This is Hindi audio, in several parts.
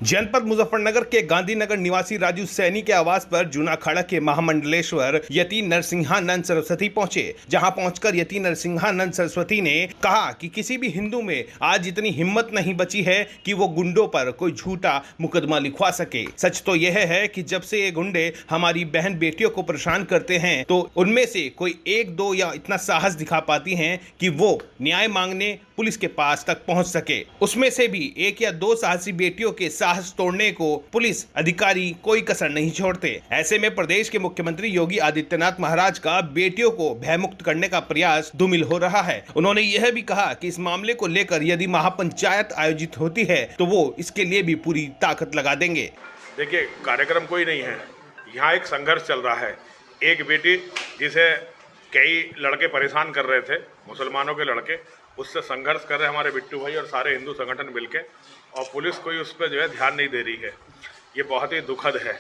जनपद मुजफ्फरनगर के गांधीनगर निवासी राजू सैनी के आवास पर जूना अखाड़ा के महामंडलेश्वर यति नरसिंहानंद सरस्वती पहुंचे, जहां पहुंचकर यति नरसिंहानंद सरस्वती ने कहा कि किसी भी हिंदू में आज इतनी हिम्मत नहीं बची है कि वो गुंडों पर कोई झूठा मुकदमा लिखवा सके। सच तो यह है कि जब से ये गुंडे हमारी बहन बेटियों को परेशान करते हैं तो उनमें से कोई एक दो या इतना साहस दिखा पाती हैं कि वो न्याय मांगने पुलिस के पास तक पहुंच सके। उसमें से भी एक या दो साहसी बेटियों के साहस तोड़ने को पुलिस अधिकारी कोई कसर नहीं छोड़ते। ऐसे में प्रदेश के मुख्यमंत्री योगी आदित्यनाथ महाराज का बेटियों को भयमुक्त करने का प्रयास धूमिल हो रहा है। उन्होंने यह भी कहा कि इस मामले को लेकर यदि महापंचायत आयोजित होती है तो वो इसके लिए भी पूरी ताकत लगा देंगे। देखिए, कार्यक्रम कोई नहीं है, यहाँ एक संघर्ष चल रहा है। एक बेटी जिसे कई लड़के परेशान कर रहे थे, मुसलमानों के लड़के, उससे संघर्ष कर रहे हमारे बिट्टू भाई और सारे हिंदू संगठन मिलके, और पुलिस कोई उस पर जो है ध्यान नहीं दे रही है। ये बहुत ही दुखद है।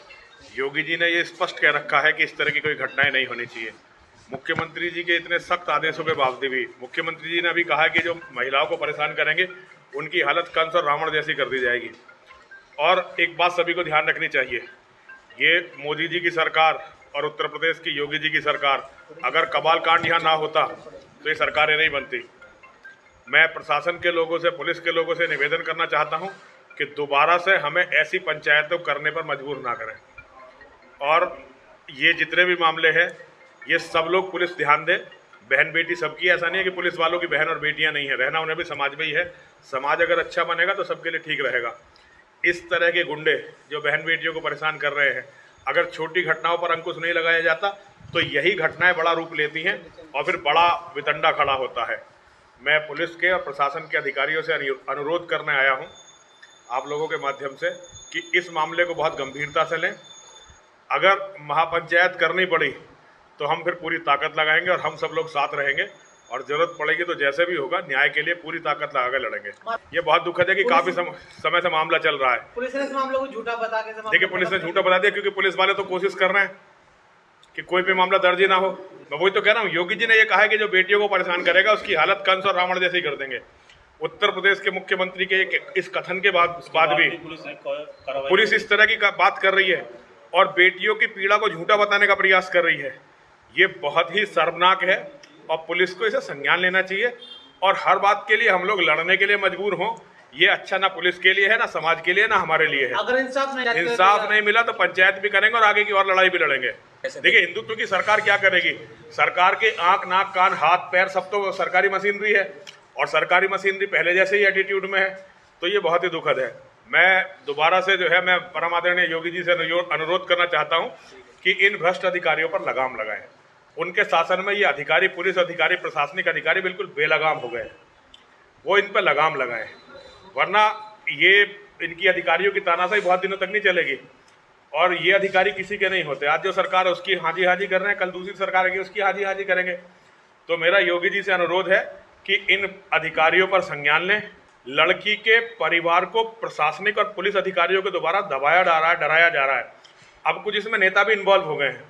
योगी जी ने ये स्पष्ट कह रखा है कि इस तरह की कोई घटनाएं नहीं होनी चाहिए। मुख्यमंत्री जी के इतने सख्त आदेशों के बावजूद भी मुख्यमंत्री जी ने अभी कहा कि जो महिलाओं को परेशान करेंगे उनकी हालत कंस और रावण जैसी कर दी जाएगी। और एक बात सभी को ध्यान रखनी चाहिए, ये मोदी जी की सरकार और उत्तर प्रदेश की योगी जी की सरकार, अगर कबाल कांड यहाँ ना होता तो ये सरकारें नहीं बनती। मैं प्रशासन के लोगों से, पुलिस के लोगों से निवेदन करना चाहता हूं कि दोबारा से हमें ऐसी पंचायतों करने पर मजबूर ना करें। और ये जितने भी मामले हैं, ये सब लोग पुलिस ध्यान दे। बहन बेटी सबकी, ऐसा नहीं है कि पुलिस वालों की बहन और बेटियां नहीं है, रहना उन्हें भी समाज में ही है। समाज अगर अच्छा बनेगा तो सबके लिए ठीक रहेगा। इस तरह के गुंडे जो बहन बेटियों को परेशान कर रहे हैं, अगर छोटी घटनाओं पर अंकुश नहीं लगाया जाता तो यही घटनाएं बड़ा रूप लेती हैं और फिर बड़ा वितंडा खड़ा होता है। मैं पुलिस के और प्रशासन के अधिकारियों से अनुरोध करने आया हूं, आप लोगों के माध्यम से, कि इस मामले को बहुत गंभीरता से लें। अगर महापंचायत करनी पड़ी तो हम फिर पूरी ताकत लगाएंगे और हम सब लोग साथ रहेंगे, और जरूरत पड़ेगी तो जैसे भी होगा न्याय के लिए पूरी ताकत लगा कर लड़ेंगे। ये बहुत दुखद है कि काफी समय से मामला चल रहा है। पुलिस ने इस मामले को झूठा बता के, देखिए, पुलिस ने झूठा बता दिया क्योंकि पुलिस वाले तो कोशिश कर रहे हैं कि कोई भी मामला दर्ज ही ना हो। मैं वही तो कह रहा हूँ, योगी जी ने ये कहा है कि जो बेटियों को परेशान करेगा उसकी हालत कंस और रावण जैसी कर देंगे। उत्तर प्रदेश के मुख्यमंत्री के इस कथन के बाद भी पुलिस इस तरह की बात कर रही है और बेटियों की पीड़ा को झूठा बताने का प्रयास कर रही है। ये बहुत ही शर्मनाक है और पुलिस को इसे संज्ञान लेना चाहिए। और हर बात के लिए हम लोग लड़ने के लिए मजबूर हों, ये अच्छा ना पुलिस के लिए है, ना समाज के लिए, ना हमारे लिए है। अगर इंसाफ नहीं मिला तो पंचायत भी करेंगे और आगे की और लड़ाई भी लड़ेंगे। देखिए, हिंदुत्व की सरकार क्या करेगी? सरकार के आंख, नाक, कान, हाथ, पैर सब तो सरकारी मशीनरी है, और सरकारी मशीनरी पहले जैसे ही एटीट्यूड में है। तो ये बहुत ही दुखद है। मैं दोबारा से जो है, मैं परम आदरणीय योगी जी से अनुरोध करना चाहता हूँ कि इन भ्रष्ट अधिकारियों पर लगाम लगाएं। उनके शासन में ये अधिकारी, पुलिस अधिकारी, प्रशासनिक अधिकारी बिल्कुल बेलगाम हो गए। वो इन पर लगाम लगाएं, वरना ये इनकी अधिकारियों की तानाशाही बहुत दिनों तक नहीं चलेगी। और ये अधिकारी किसी के नहीं होते। आज जो सरकार है उसकी हाजी हाजी कर रहे हैं, कल दूसरी सरकार आएगी उसकी हाजी हाजी करेंगे। तो मेरा योगी जी से अनुरोध है कि इन अधिकारियों पर संज्ञान लें। लड़की के परिवार को प्रशासनिक और पुलिस अधिकारियों के द्वारा दबाया जा रहा है, डराया जा रहा है। अब कुछ इसमें नेता भी इन्वॉल्व हो गए हैं।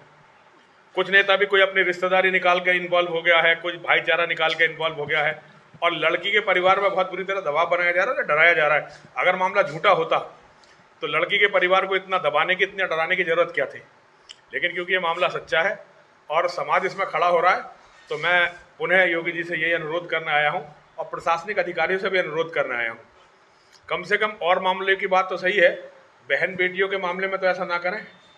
कुछ नेता भी, कोई अपनी रिश्तेदारी निकाल के इन्वॉल्व हो गया है, कुछ भाईचारा निकाल के इन्वॉल्व हो गया है, और लड़की के परिवार में बहुत बुरी तरह दबाव बनाया जा रहा है, डराया जा रहा है। अगर मामला झूठा होता तो लड़की के परिवार को इतना दबाने की, इतना डराने की जरूरत क्या थी? लेकिन क्योंकि ये मामला सच्चा है और समाज इसमें खड़ा हो रहा है, तो मैं पुनः योगी जी से यही अनुरोध करने आया हूँ और प्रशासनिक अधिकारियों से भी अनुरोध करने आया हूँ, कम से कम और मामले की बात तो सही है, बहन बेटियों के मामले में तो ऐसा ना करें।